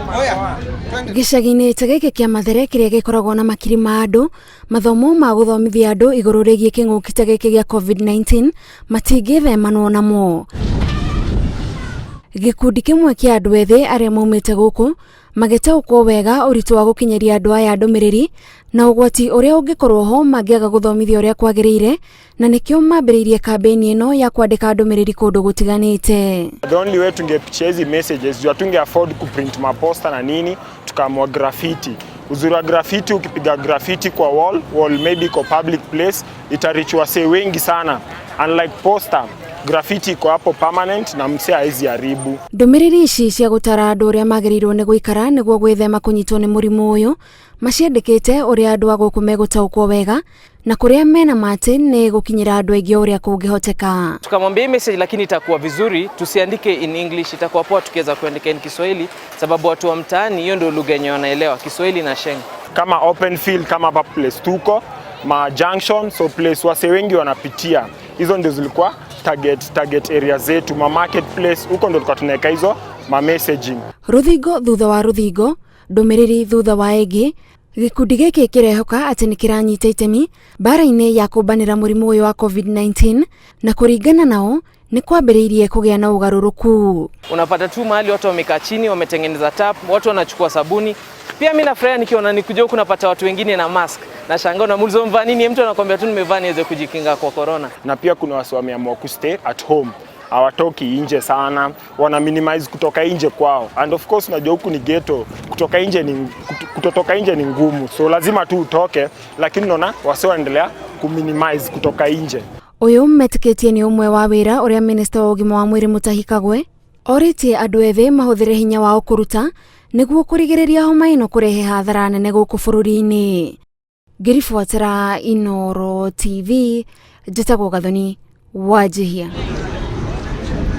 Gicagi-inĩ gĩkĩ kĩa Mathere kĩrĩa gĩkoragwo na makiri ma andũ, mathomo ma gũthomithia andũ igũrũ rĩgiĩ kĩng'ũki ta gĩkĩ gĩa COVID-19 matingĩthemanwo namo. Gĩkundi kĩmwe kĩa andũ ethĩ arĩa maumĩte gũkũ magĩtaũkwo wega ũritũ wa gũkinyĩria andũ aya ndũmĩrĩri na ũgwati ũrĩa ũngĩkorwo ho mangĩaga gũthomithio ũrĩa kwagĩrĩire, na nĩkĩo mambĩrĩirie kambĩini ĩno ya kwandĩka ndũmĩrĩri kũndũ gũtiganĩte. The only way tungepitisha hizi messages juu tunge afford kuprint maposta na nini, tukaamua graffiti. Uzuri wa graffiti, ukipiga graffiti kwa wall maybe kwa public place, itarichi wasee wengi sana. Unlike poster, graffiti iko hapo permanent na msee haizi haribu. Ndũmĩrĩri ici cia gũtara andũ ũrĩa magĩrĩirwo nĩ gũikara nĩguo gwĩthema kũnyitwo nĩ mũrimũ ũyũ maciandĩkĩte ũrĩa andũ a gũkũ megũtaũkwo wega na kũrĩa mena mate nĩ gũkinyĩra andũ aingĩ ũrĩa kũngĩhoteka. Tukamwambia hii message lakini itakuwa vizuri tusiandike in English, itakuwa poa tukiweza kuandika in Kiswahili sababu watu wa mtaani hiyo ndio lugha yenyewe wanaelewa, Kiswahili na Sheng. Kama open field, kama hapa place tuko ma junction, so place wasee wengi wanapitia. Hizo ndio zilikuwa target area zetu, ma marketplace, huko ndio tulikuwa tunaweka hizo ma messaging. Rũthingo thutha wa rũthingo, ndũmĩrĩri thutha wa ĩngĩ, gĩkundi gĩkĩ kĩrehoka atĩ nĩ kĩranyita itemi mbara-inĩ ya kũmbanĩra mũrimũ ũyũ wa COVID-19 na kũringana nao ni kwambĩrĩirie kũgĩa na ũgarũrũku. Unapata tu mahali watu wamekaa chini wametengeneza tap, watu wanachukua sabuni. Pia mimi nafurahia nikiona nikuja huku napata watu wengine na mask. Na shangaa unamuuliza umevaa nini, mtu anakuambia tu nimevaa niweze kujikinga kwa corona. Na pia kuna watu wameamua kustay at home. Hawatoki nje sana, wana minimize kutoka nje kwao. And of course unajua huku ni ghetto, kutotoka nje ni ngumu. So lazima tu utoke, lakini unaona wasio endelea kuminimize kutoka nje. Ũyũ metĩkĩtie nĩ ũmwe wa wĩra ũrĩa Minister wa ũgima wa mwĩrĩ Mutahi Kagwe orĩtie andũ ethĩ mahũthĩre hinya wao kũruta nĩguo kũrigĩrĩria homa ĩno kũrehe hathara nene gũkũ bũrũri-inĩ. Ngĩribootera Inooro TV, njĩtagwo Gathoni Wanjihia.